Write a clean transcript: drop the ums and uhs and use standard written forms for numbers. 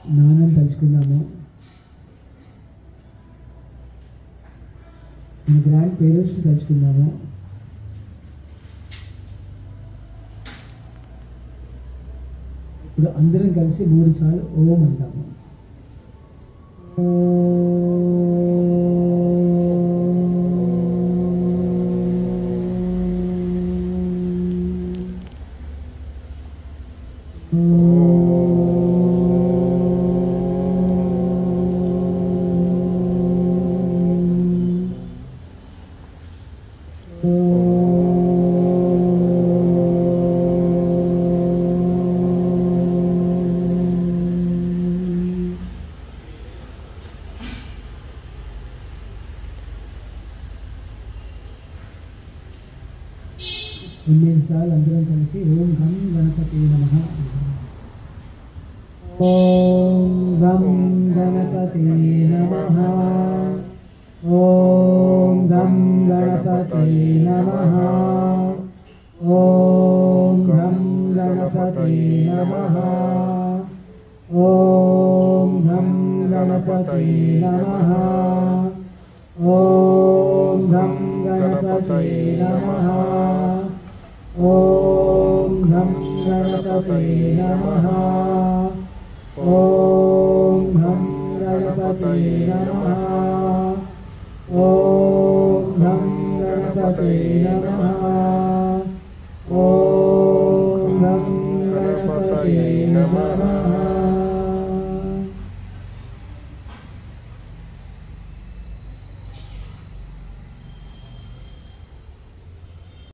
నాన్నని తలుచుకుందాము. మన గ్రాండ్ పేరెంట్స్ని తలుచుకుందాము. ఇప్పుడు అందరం కలిసి 3 సార్లు ఓం అందాము. ఎన్నిసార్లు అందరం కలిసి ఓం గం గణపతి నమః. ఓం గం గణపతి నమః. ఓం గం గణపతి నమః. ఓం గం గణపతి నమః. ఓం గం గణపతి నమః. ఓం గం గణపతి నమః. ఓం గం గణపతి నమః. ఓం గం గణపతి నమః. ఓం గం గణపతి నమః.